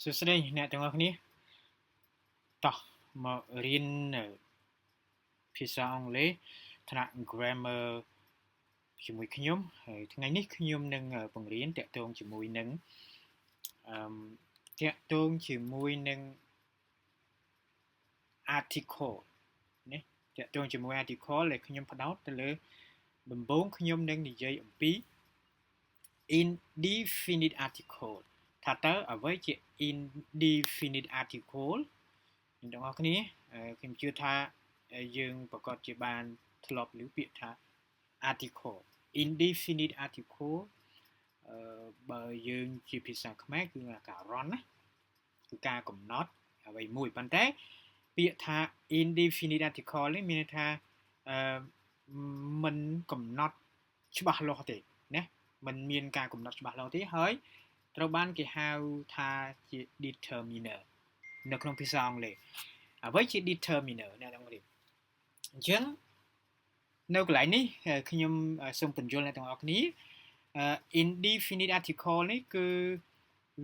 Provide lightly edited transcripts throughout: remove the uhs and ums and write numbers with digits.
សួស្តីអ្នកទាំងអស់គ្នាតោះមករៀនភាសាអង់គ្លេសថ្នាក់ grammar ជាមួយខ្ញុំហើយថ្ងៃនេះខ្ញុំនឹងបង្រៀនតាក់ទងជាមួយនឹងarticle ណាតាក់ទងជាមួយ article ដែលខ្ញុំផ្ដោតទៅលើដំបូងខ្ញុំនឹងនិយាយអំពី indefinite article ថាតើអ្វីជា indefinite article អ្នកទាំងអស់គ្នាខ្ញុំជឿថាយើងប្រកាសជាបានធ្លាប់ឮពាក្យថា article indefinite article បើយើងជាភាសាខ្មែរគឺការរន់ណាគឺការកំណត់អ្វីមួយប៉ុន្តែពាក្យថា indefinite article នេះមានន័យថាមិនកំណត់ច្បាស់លាស់ទេណាมันមានការកំណត់ច្បាស់លាស់ទេហើយត្រូវបានគេហៅថាជា determiner នៅក្នុងភាសាអង់គ្លេសអ្វីជា determiner អ្នកទាំងអស់គ្នាអញ្ចឹងនៅកន្លែងនេះខ្ញុំសូមពន្យល់អ្នកទាំងអស់គ្នា indefinite article នេះគឺ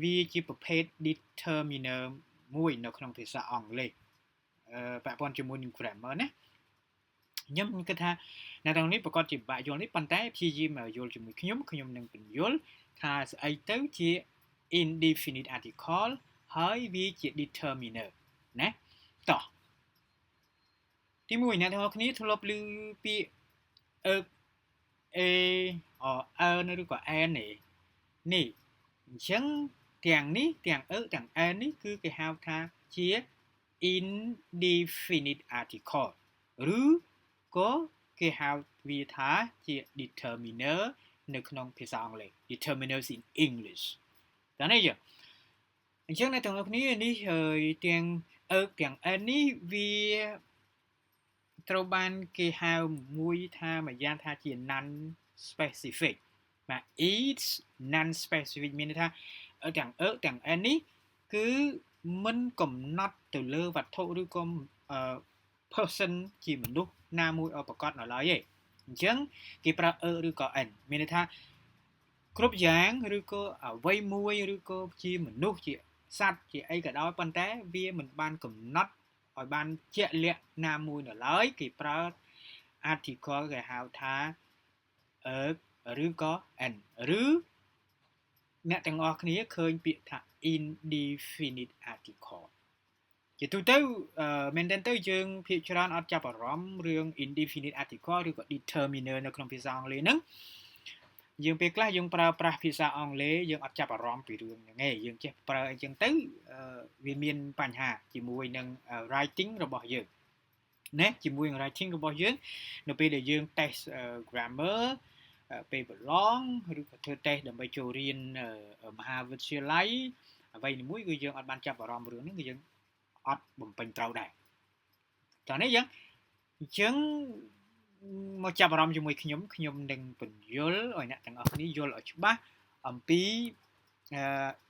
វាជាប្រភេទ determiner មួយនៅក្នុងភាសាអង់គ្លេសពាក់ព័ន្ធជាមួយនឹង grammar ណាខ្ញុំគិតថាអ្នកទាំងនេះប្រកាសជាពិបាកយល់នេះប៉ុន្តែព្យាយាមយល់ជាមួយខ្ញុំនឹងពន្យល់ថាស្អីទៅជា indefinite article ហើយវាជា determiner ណាតោះទី1អ្នកទាំងអស់គ្នាធ្លាប់ឮពាក្យឬក៏ n នេះអញ្ចឹងទាំងនេះទាំងទាំង n នេះគឺគេហៅថាជា indefinite article ឬក៏គេហៅវាថាជា determiner នៅក្នុងភាសាអង់គ្លេស determiners in English តើនេះយើងអញ្ចឹងអ្នកទាំងអស់គ្នានេះទាំងទាំង n នេះវាត្រូវបានគេហៅមួយថាម្យ៉ាងថាជា non specific បាទ it's non specific មានន័យថាទាំងទាំង n នេះគឺមិនកំណត់ទៅលើវត្ថុឬក៏person ជាមនុស្សណាមួយឲ្យប្រកបនៅឡើយទេអញ្ចឹងគេប្រើឬក៏ n មានន័យថាគ្រប់យ៉ាងឬក៏អ្វីមួយឬក៏ជាមនុស្សជាសត្វជាអីក៏ដោយប៉ុន្តែវាមិនបានកំណត់ឲ្យបានជាក់លាក់ណាមួយនៅឡើយគេប្រើ article គេហៅថាឬក៏ n ឬអ្នកទាំងអស់គ្នាឃើញពាក្យថា indefinite article ជាទូទៅមែនទែនទៅយើងភាគច្រើនអត់ចាប់អារម្មណ៍រឿង indefinite article ឬក៏ determiner នៅក្នុងភាសាអង់គ្លេសហ្នឹងយើងពេលខ្លះយើងប្រើប្រាស់ភាសាអង់គ្លេសយើងអត់ចាប់អារម្មណ៍ពីរឿងហ្នឹងទេយើងចេះប្រើអីចឹងទៅវាមានបញ្ហាជាមួយនឹង writing របស់យើងណាជាមួយនឹង writing របស់យើងនៅពេលដែលយើង test grammar ពេលប្រឡងឬក៏ធ្វើ test ដើម្បីចូលរៀនមហាវិទ្យាល័យអ្វីមួយគឺយើងអត់បានចាប់អារម្មណ៍រឿងហ្នឹងគឺយើងអត់បំពេញត្រូវដែរតោះនេះយើងអញ្ចឹងមកចាប់អារម្មណ៍ជាមួយខ្ញុំនឹងពន្យល់ឲ្យអ្នកទាំងអស់គ្នាយល់ឲ្យច្បាស់អំពី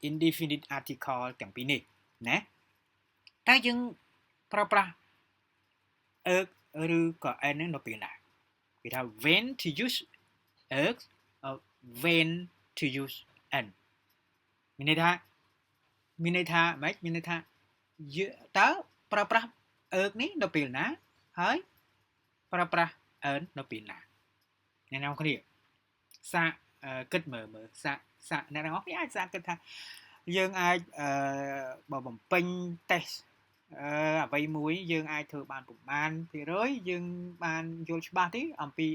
indefinite article ទាំងពីរនេះណាតែយើងប្រើប្រាស់ឬក៏ n នៅពេលណាគេថា when to use or when to use n មានន័យថាម៉េចមានន័យថាតើប្រើប្រាស់នេះនៅពេលណាហើយប្រើប្រាស់ n នៅពេលណាអ្នកនរគ្នាសាកគិតមើលសាកអ្នកនរគ្នាអាចសាកគិតថាយើងអាចបើបំពេញ test អ្វីមួយយើងអាចធ្វើបានប្រមាណ%យើងបានយល់ច្បាស់ទេអំពី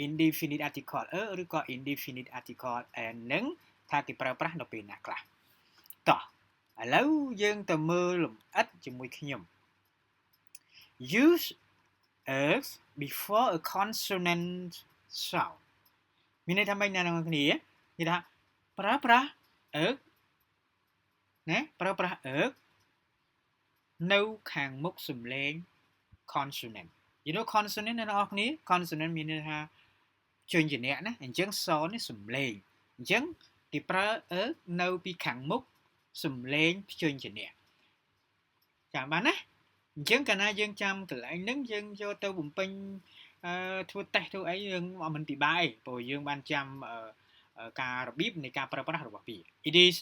indefinite article ឬក៏ indefinite article n នឹងថាគេប្រើប្រាស់នៅពេលណាខ្លះតោះឥឡូវយើងទៅមើលលម្អិតជាមួយខ្ញុំ use x before a consonant sound មានន័យថាម៉េចអ្នកនរគ្នានិយាយថាប្រើប្រាស់ x ណាប្រើប្រាស់ x នៅខាងមុខសំឡេង consonant you know consonant អ្នកនរគ្នា consonant មានន័យថាជើងជំនះណាអញ្ចឹងសនេះសំឡេងអញ្ចឹងគេប្រើ x នៅពីខាងមុខសំឡេងជើងជំនះចាំបានណាអញ្ចឹងកាលណាយើងចាំកន្លែងហ្នឹងយើងយកទៅបំពេញធ្វើ test ធ្វើអីយើងមិនពិបាកទេព្រោះយើងបានចាំការរបៀបនៃការប្រើប្រាស់របស់វា it is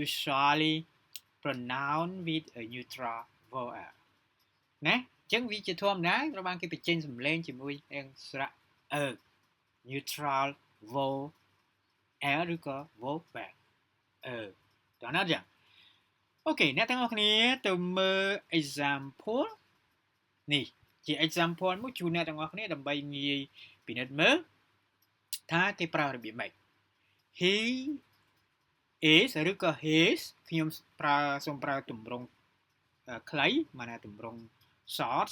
usually pronounce with a neutral vowel ណាអញ្ចឹងវាជាធម្មតាត្រូវបានគេបញ្ចេញសំឡេងជាមួយនឹងស្រៈ neutral vowel ឬក៏ vowel តោះណាចឹងអូខេអ្នកទាំងអស់គ្នាទៅមើល example នេះជា example មួយជូនអ្នកទាំងអស់គ្នាដើម្បីងាយពិនិត្យមើលថាគេប្រើរបៀបម៉េច he is ឬក៏ his ខ្ញុំសូមប្រើទម្រង់ខ្លីមកណាទម្រង់ short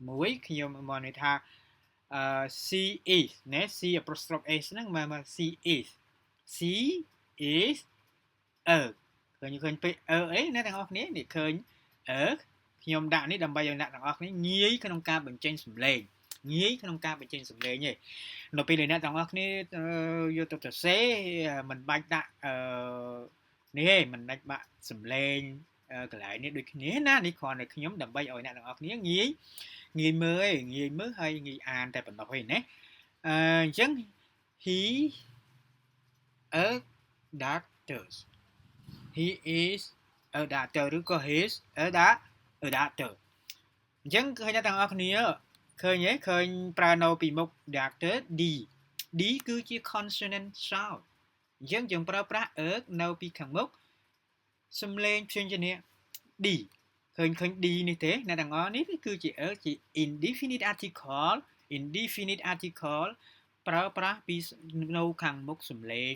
មួយខ្ញុំមកន័យថាshe is ណា c apostrophe s ហ្នឹងមក she isឃើញពេកអីអ្នកទាំងអស់គ្នានេះឃើញខ្ញុំដាក់នេះដើម្បីឲ្យអ្នកទាំងអស់គ្នាងាយក្នុងការបញ្ចេញសំឡេងងាយក្នុងការបញ្ចេញសំឡេងទេនៅពេលដែលអ្នកទាំងអស់គ្នាយកទៅសរសេរមិនបាច់ដាក់នេះទេមិនបាច់បាក់សំឡេងកន្លែងនេះដូចគ្នាណានេះគ្រាន់តែខ្ញុំដើម្បីឲ្យអ្នកទាំងអស់គ្នាងាយមើលហើយងាយអានតែប៉ុណ្ណោះទេណាអញ្ចឹង he a doctor he is a doctor ឬក៏ he is a doctor អញ្ចឹងឃើញអ្នកទាំងអស់គ្នាឃើញប្រើនៅពីមុខ doctor d គឺជា consonant sound អញ្ចឹងយើងប្រើប្រាស់ នៅពីខាងមុខសំឡេងព្យញ្ជនៈ d ឃើញ d នេះទេអ្នកទាំងអស់នេះគឺជាជា indefinite article ប្រើប្រាស់ពីនៅខាងមុខសំឡេង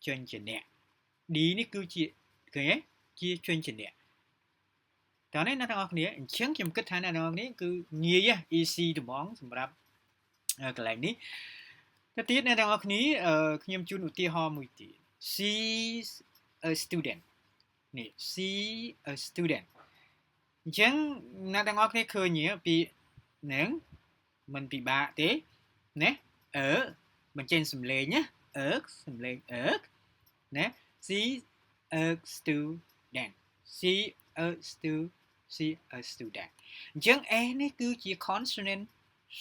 ព្យញ្ជនៈ d នេះគឺជាឃើញទេជាព្យញ្ជនៈតើនេះអ្នកទាំងអស់គ្នាអញ្ចឹងខ្ញុំគិតថាអ្នកទាំងអស់គ្នាគឺងាយ easy ត្មងសម្រាប់កន្លែងនេះទៅទៀតអ្នកទាំងអស់គ្នាខ្ញុំជូនឧទាហរណ៍មួយទៀត she's a student នេះ she a student អញ្ចឹងអ្នកទាំងអស់គ្នាឃើញពីហ្នឹងមិនពិបាកទេណាបញ្ចេញសំឡេងណាសំឡេងណា she a student she a student អញ្ចឹង a នេះគឺជា consonant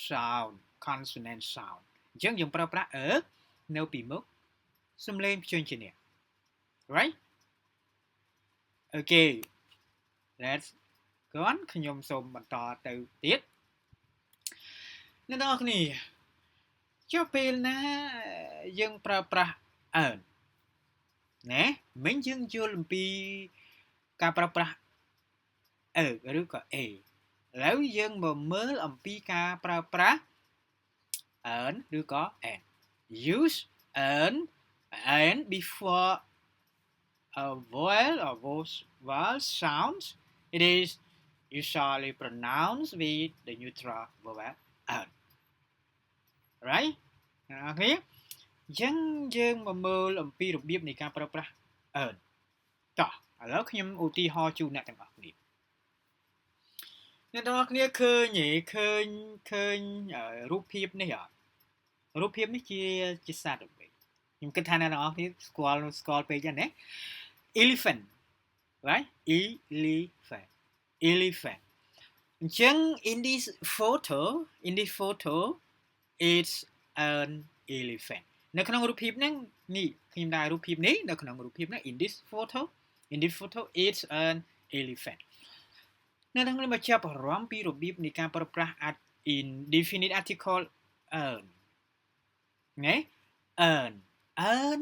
sound អញ្ចឹងយើងប្រើប្រាស់នៅពីមុខសំឡេងព្យញ្ជនៈ right okay let's go on ខ្ញុំសូមបន្តទៅទៀតអ្នកទាំងអស់គ្នាចុះពេលណាយើងប្រើប្រាស់ ណាមិញយើងយល់អំពីការប្រើប្រាស់ ឬក៏ a ឥឡូវយើងមកមើលអំពីការប្រើប្រាស់ ឬក៏ an use an before a vowel or vowel sounds it is usually pronounced with the neutral vowel an right អូខេអញ្ចឹងយើងមកមើលអំពីរបៀបនៃការប្រើប្រាស់ តោះឥឡូវខ្ញុំឧទាហរណ៍ជូនអ្នកទាំងអស់គ្នាអ្នកទាំងអស់គ្នាឃើញរូបភាពនេះអត់រូបភាពនេះជាសត្វអ្វីខ្ញុំគិតថាអ្នកទាំងអស់គ្នាស្គាល់ពេកចឹងណា elephant right elephant អញ្ចឹង in this photo it's an elephant នៅក្នុងរូបភាពហ្នឹងនេះខ្ញុំដាក់រូបភាពនេះនៅក្នុងរូបភាពហ្នឹង in this photo it's an elephant នៅក្នុងនេះមកចាប់អារម្មណ៍ពីរបៀបនៃការប្រើប្រាស់ indefinite article earn ណា earn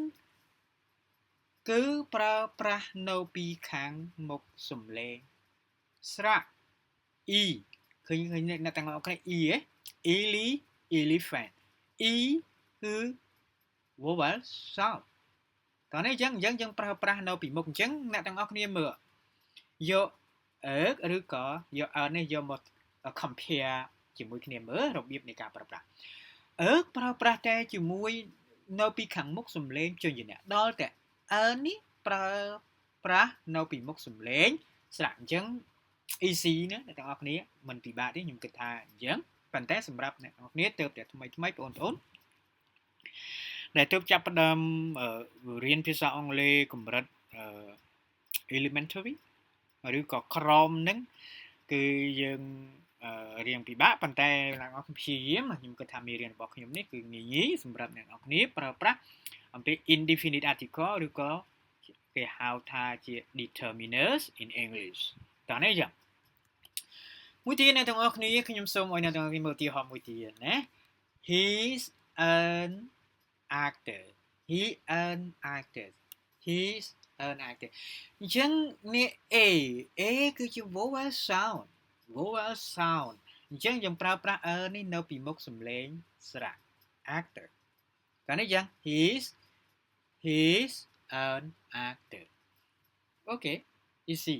គឺប្រើប្រាស់នៅពីខាងមុខសំឡេងស្រៈ e ឃើញអ្នកទាំងអស់គ្នា e ហ៎ elephant e គឺ vowel sound តោះនេះអញ្ចឹងយើងប្រើប្រាស់នៅពីមុខអញ្ចឹងអ្នកទាំងអស់គ្នាមើលយកឬក៏យក នេះយកមក compare ជាមួយគ្នាមើលរបៀបនៃការប្រើប្រាស់ប្រើប្រាស់តែជាមួយនៅពីខាងមុខសំឡេងព្យញ្ជនៈដល់តែ នេះប្រើប្រាស់នៅពីមុខសំឡេងស្រៈអញ្ចឹង easy ណាអ្នកទាំងអស់គ្នាមិនពិបាកទេខ្ញុំគិតថាអញ្ចឹងប៉ុន្តែសម្រាប់អ្នកទាំងអស់គ្នាទើបតែថ្មីបងប្អូនដែលទើបចាប់ផ្ដើមរៀនភាសាអង់គ្លេសកម្រិត elementary ឬក៏ក្រមហ្នឹងគឺយើងរៀនពិបាកប៉ុន្តែអ្នកនរព្យាយាមខ្ញុំគិតថាមេរៀនរបស់ខ្ញុំនេះគឺងាយសម្រាប់អ្នកនរគ្នាប្រើប្រាស់អំពី indefinite article ឬក៏ គេហៅថាជា determiners in English តោះនេះចឹងមួយទៀតអ្នកទាំងអស់គ្នាខ្ញុំសូមឲ្យអ្នកទាំងអស់គ្នាមើលឧទាហរណ៍មួយទៀតណា He's an actor he an actor he's an actor អញ្ចឹងនេះ A គឺជា vowel sound អញ្ចឹងយើងប្រើប្រាស់ នេះនៅពីមុខសំឡេងស្រៈ actor កាលនេះយ៉ាង he's an actor okay easy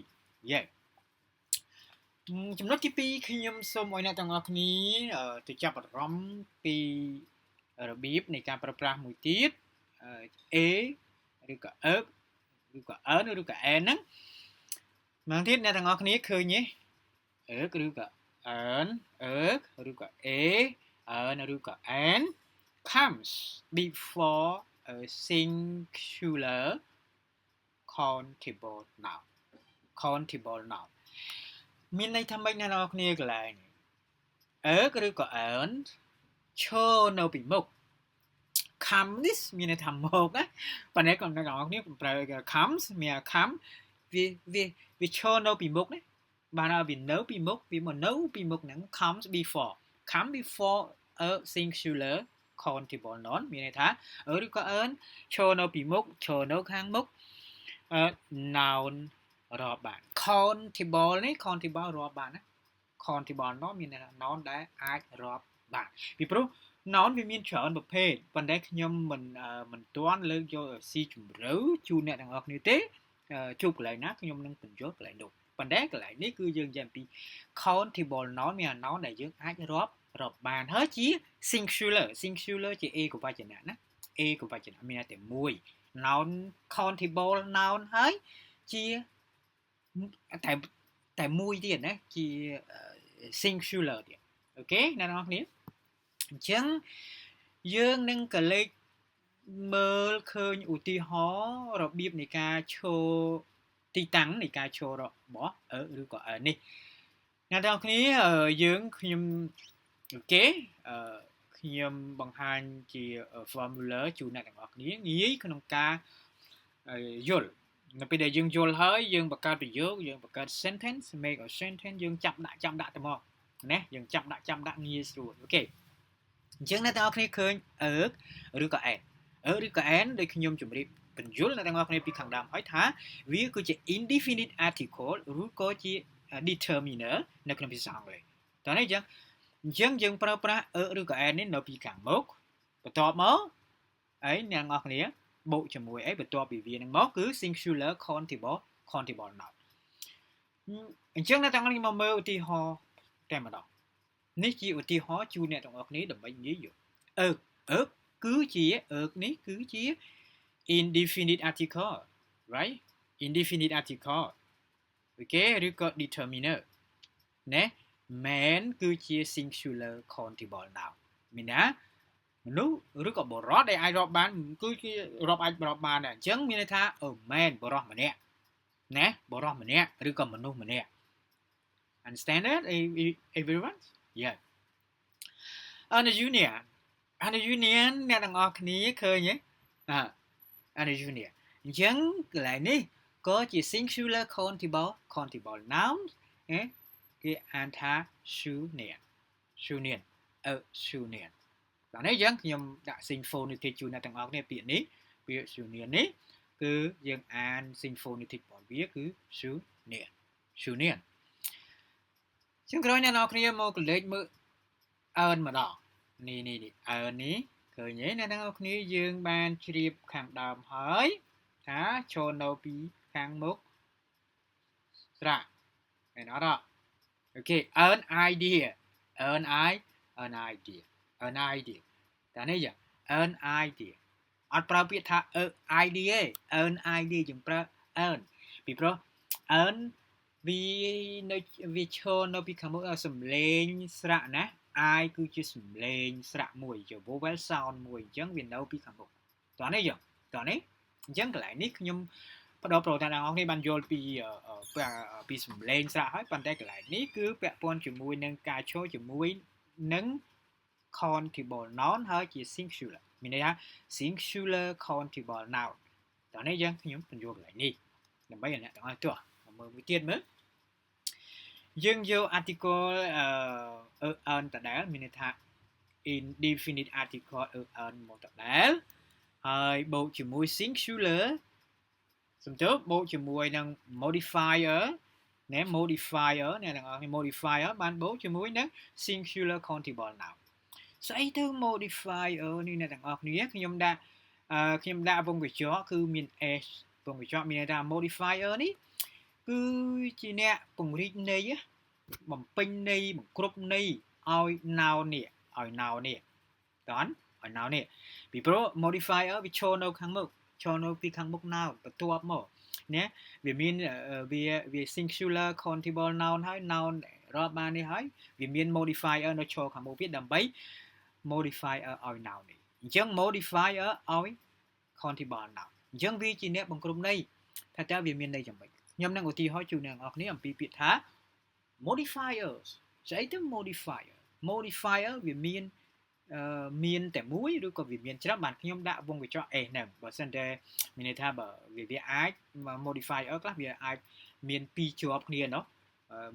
yeah ចំណុចទី2ខ្ញុំសូមឲ្យអ្នកទាំងអស់គ្នាទៅចាប់អារម្មណ៍ពីរបៀបនៃការប្រើប្រាស់មួយទៀត A ឬក៏ ឬក៏ N ឬក៏ N ហ្នឹងម្ដងទៀតអ្នកទាំងអស់គ្នាឃើញទេឬក៏ N ឬក៏ A N ឬក៏ N comes before a singular countable noun មានន័យថាម៉េចអ្នកនរគ្នាកន្លែងឬក៏ N ឈរនៅពីមុខ come នេះមានន័យថាមកណាប៉ុន្តែគាត់អ្នកនរគ្នាប្រើ comes មាន come វាឈរនៅពីមុខណាបានឲ្យវានៅពីមុខវាមកនៅពីមុខហ្នឹង comes before a singular countable noun មានន័យថាឬក៏ N ឈរនៅពីមុខឈរនៅខាងមុខnoun រាប់បាន countable នេះ countable រាប់បានណា countable noun មានន័យថា noun ដែលអាចរាប់បានពីព្រោះ noun វាមានច្រើនប្រភេទប៉ុន្តែខ្ញុំមិនទាន់លើកយកស៊ីជម្រៅជូនអ្នកទាំងអស់គ្នាទេជួបកន្លែងណាខ្ញុំនឹងបញ្យល់កន្លែងនោះប៉ុន្តែកន្លែងនេះគឺយើងនិយាយអំពី countable noun មាន noun ដែលយើងអាចរាប់បានហើយជា singular ជា a កវចនៈណា a កវចនៈមានតែមួយ noun countable noun ហើយជាតែមួយទៀតណាជា singular ទៀតអូខេអ្នកនរគ្នាអញ្ចឹងយើងនឹងកលេចមើលឃើញឧទាហរណ៍របៀបនៃការឈរទីតាំងនៃការឈររបស់ឬក៏នេះអ្នកទាំងគ្នាខ្ញុំអូខេខ្ញុំបង្ហាញជា formula ជូនអ្នកទាំងអស់គ្នាងាយក្នុងការយល់នៅពេលដែលយើងយល់ហើយយើងបង្កើតប្រយោគយើងបង្កើត sentence make a sentence យើងចាប់ដាក់ទៅមកណាយើងចាប់ដាក់ងាយស្រួលអូខេអញ្ចឹងអ្នកទាំងអស់គ្នាឃើញឬក៏ n ឬក៏ n ដូចខ្ញុំជម្រាបបញ្យល់អ្នកទាំងអស់គ្នាពីខាងដើមហើយថាវាគឺជា indefinite article ឬក៏ជា determiner នៅក្នុងភាសាអង់គ្លេសតោះនេះអញ្ចឹងយើងប្រើប្រាស់ឬក៏ n នេះនៅពីខាងមុខបន្ទាប់មកអីអ្នកទាំងអស់គ្នាបូកជាមួយអីបន្ទាប់ពីវានឹងមកគឺ singular countable noun អញ្ចឹងអ្នកទាំងអស់គ្នាមកមើលឧទាហរណ៍តែម្ដងនេះជាឧទាហរណ៍ជូនអ្នកទាំងអស់គ្នាដើម្បីងាយយល់គឺជានេះគឺជា indefinite article right indefinite article អូខេឬក៏ determiner ណា man គឺជា singular countable noun មានណាមនុស្សឬក៏បុរសដែលអាចរាប់បានគឺជាអាចរាប់បានដែរអញ្ចឹងមានន័យថា a man បុរសម្នាក់ណាបុរសម្នាក់ឬក៏មនុស្សម្នាក់ understand that everyone yeah and union អ្នកទាំងអស់គ្នាឃើញទេand union អញ្ចឹងកន្លែងនេះក៏ជា singular countable noun គេអានថា union ដល់នេះយើងខ្ញុំដាក់ symphonetic ជូនអ្នកទាំងអស់គ្នាពាក្យនេះពាក្យ union នេះគឺយើងអាន symphonetic របស់វាគឺ union ជាងក្រោយអ្នកនរគ្នាមកកលេចមើល earn ម្ដងនេះ earn នេះឃើញទេអ្នកនរគ្នាយើងបានជ្រាបខាងដើមហើយថាចូលនៅពីខាងមុខស្រៈមែនអត់អូខេ earn idea តែនេះយ៉ាង earn idea អត់ប្រើពាក្យថា idea ទេ earn idea យើងប្រើ earn ពីព្រោះ earn វាឈរនៅពីខាងមុខសំឡេងស្រៈណា I គឺជាសំឡេងស្រៈមួយជា vowel sound មួយអញ្ចឹងវានៅពីខាងមុខតោះនេះអញ្ចឹងកន្លែងនេះខ្ញុំបដិប្រោតាអ្នកនរគ្នាបានយល់ពីសំឡេងស្រៈហើយប៉ុន្តែកន្លែងនេះគឺពាក់ព័ន្ធជាមួយនឹងការឈរជាមួយនឹង countable noun ហើយជា singular មានន័យថា singular countable noun តោះនេះយើងខ្ញុំបញ្ចូលកន្លែងនេះដើម្បីឲ្យអ្នកទាំងអស់ទោះមើលមួយទៀតមើលយើងយក article earn ដដែលមានន័យថា indefinite article earn មកដដែលហើយបូកជាមួយ singular សំទោសបូកជាមួយនឹង modifier ណែ modifier អ្នកទាំងអស់គ្នា modifier បានបូកជាមួយនឹង singular countable noun ស្អីទៅ modifier នេះអ្នកទាំងអស់គ្នាខ្ញុំដាក់វងកញ្ចក់គឺមាន s វងកញ្ចក់មានន័យថា modifier នេះគឺជាអ្នកពង្រីកន័យបំពេញន័យបង្គ្រប់ន័យឲ្យ noun នេះឲ្យ noun នេះតើឲ្យ noun នេះពីព្រោះ modifier វាឈរនៅខាងមុខឈរនៅពីខាងមុខ noun បន្ទាប់មកណាវាមានវា singular countable noun ហើយ noun រាប់បាននេះហើយវាមាន modifier នៅឈរខាងមុខវាដើម្បី modifier ឲ្យ noun នេះអញ្ចឹង modifier ឲ្យ countable noun អញ្ចឹងវាជាអ្នកបង្គ្រប់ន័យថាតើវាមានន័យយ៉ាងម៉េចខ្ញុំនឹងឧទាហរណ៍ជូនអ្នកនរគ្នាអំពីពាក្យថា modifiers ស្អីទៅ modifier វាមានតែមួយឬក៏វាមានច្រើនបានខ្ញុំដាក់វងកញ្ចក់ s ហ្នឹងបើសិនតែមានន័យថាបើវាអាច modifier ខ្លះវាអាចមានពីរជាប់គ្នាเนาะ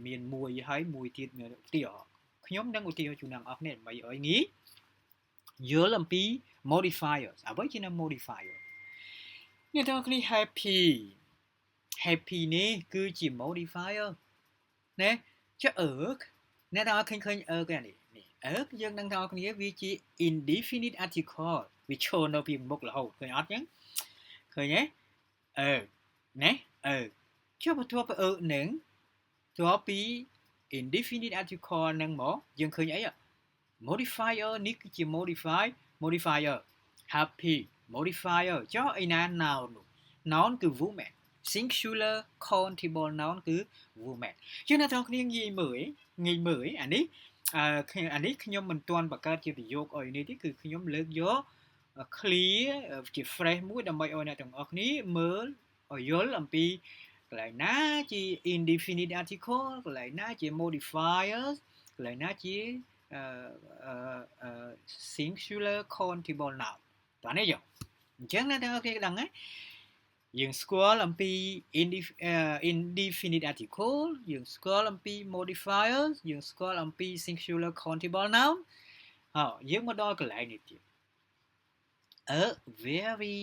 មានមួយហើយមួយទៀតមានឧទាហរណ៍ខ្ញុំនឹងឧទាហរណ៍ជូនអ្នកនរគ្នាដើម្បីឲ្យងាយយល់អំពី modifiers អ្វីជា modifier អ្នកទាំងគ្នា happy នេះគឺជា modifier ណាចុះអ្នកទាំងឃើញគេនេះយើងនឹងទាំងគ្នាវាជា indefinite article វាឈរនៅពីមុខរហូតឃើញអត់ចឹងឃើញទេណាចុះបន្ទាប់ពីនឹងតើពី indefinite article នឹងមកយើងឃើញអីmodifier នេះគឺជា modifier happy modifier ចុះឯណា noun គឺ woman singular countable noun គឺ woman ចឹងអ្នកទាំងគ្នាងាយមើលអានេះខ្ញុំមិនទាន់បង្កើតជាប្រយោគឲ្យនេះទេគឺខ្ញុំលើកយក clear ជា fresh មួយដើម្បីឲ្យអ្នកទាំងអស់គ្នាមើលឲ្យយល់អំពីកន្លែងណាជា indefinite article កន្លែងណាជា modifiers កន្លែងណាជាsingular countable noun តោះនេះយកអញ្ចឹងអ្នកទាំងអស់គ្នាដឹងហើយយើងស្គាល់អំពី indefinite article យើងស្គាល់អំពី modifiers យើងស្គាល់អំពី singular countable noun យើងមកដល់កន្លែងនេះទៀត a very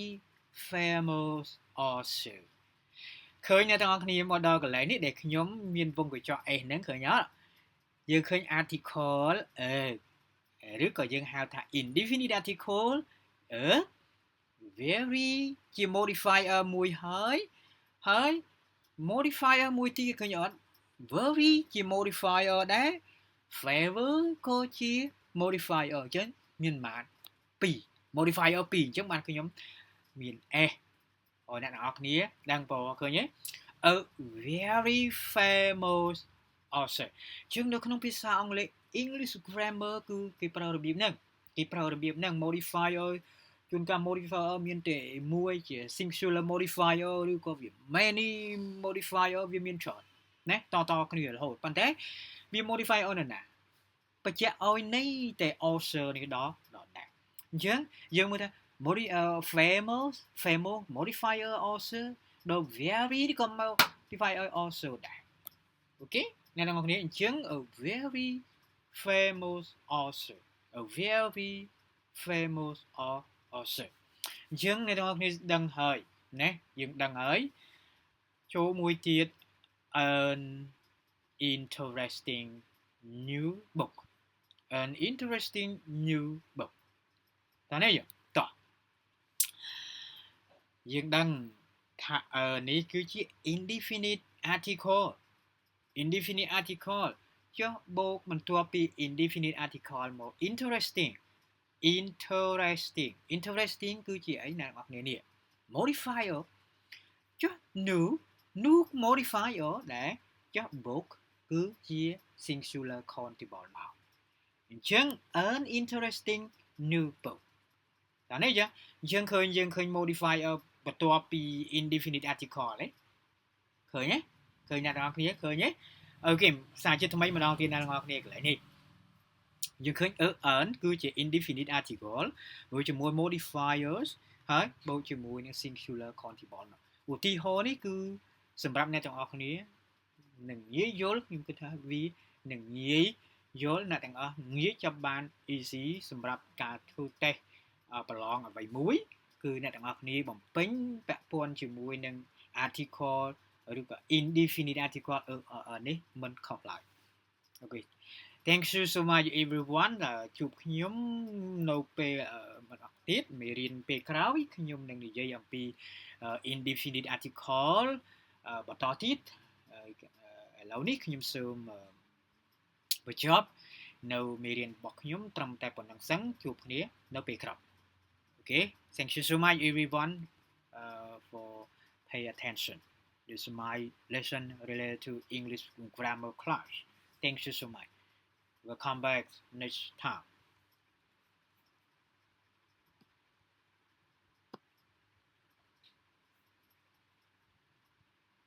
famous author ឃើញអ្នកទាំងអស់គ្នាមកដល់កន្លែងនេះដែលខ្ញុំមានវងកញ្ចក់ s ហ្នឹងឃើញអត់យើងឃើញ article ឬក៏យើងហៅថា indefinite article very ជា modifier មួយហើយ modifier មួយទៀតឃើញអត់ very ជា modifier ដែរ favor ក៏ជា modifier អញ្ចឹងមានម៉ាត់2 modifier 2អញ្ចឹងបានខ្ញុំមាន s ឲ្យអ្នកនរគ្នាដឹងបងឃើញទេ a very famous author ជាងនៅក្នុងភាសាអង់គ្លេស English grammar គឺគេប្រើរបៀបហ្នឹង modifier ជួនកាល modifier មានតែមួយជា singular modifier ឬក៏វា many modifier វាមានច្រើនណាតគ្នារហូតប៉ុន្តែវា modifier អូនណាបញ្ជាក់ឲ្យនៃតែ author នេះដល់ណាអញ្ចឹងយើងមើលថា famous modifier author ដល់ very ក៏ modifier author ដែរអូខេអ្នកនរគ្នាអញ្ចឹង a very famous author a very famous author អញ្ចឹងអ្នកទាំងអស់គ្នាដឹងហើយណាយើងដឹងហើយចូលមួយទៀត an interesting new book តើនេះតោះយើងដឹងថានេះគឺជា indefinite article ចុះបូកបន្ទាប់ពី indefinite article មក interesting គឺជាអីអ្នកនរគ្នានេះ modifier ចុះ new modifier ដែលចុះ book គឺជា singular countable noun អញ្ចឹង an interesting new book តើនេះយើងឃើញ modifier បន្ទាប់ពី indefinite article ទេឃើញអ្នកនរគ្នាឃើញទេអូខេសារជាថ្មីម្ដងទៀតអ្នកនរគ្នាកន្លែងនេះយើងឃើញ an គឺជា indefinite article ជាមួយ modifiers ហើយបូកជាមួយនឹង singular countable ឧទាហរណ៍នេះគឺសម្រាប់អ្នកទាំងអស់គ្នានឹងងាយយល់ខ្ញុំគិតថាវានឹងងាយយល់អ្នកទាំងអស់ងាយចាប់បាន easy សម្រាប់ការធ្វើតេស្តប្រឡងអ្វីមួយគឺអ្នកទាំងអស់គ្នាបំពេញពាក់ព័ន្ធជាមួយនឹង article ឬក៏ indefinite article នេះមិនខុសឡើយអូខេ Thank you so much everyone ជួបខ្ញុំនៅពេលបន្តទៀតមេរៀនពេលក្រោយខ្ញុំនឹងនិយាយអំពី indefinite article បន្តទៀតឥឡូវនេះខ្ញុំសូមបញ្ចប់នៅមេរៀនរបស់ខ្ញុំត្រឹមតែប៉ុណ្្នឹងសិនជួបគ្នានៅពេលក្រោយ Okay thank you so much everyone for pay attention this is my lesson related to English grammar class thank you so much we'll come back next time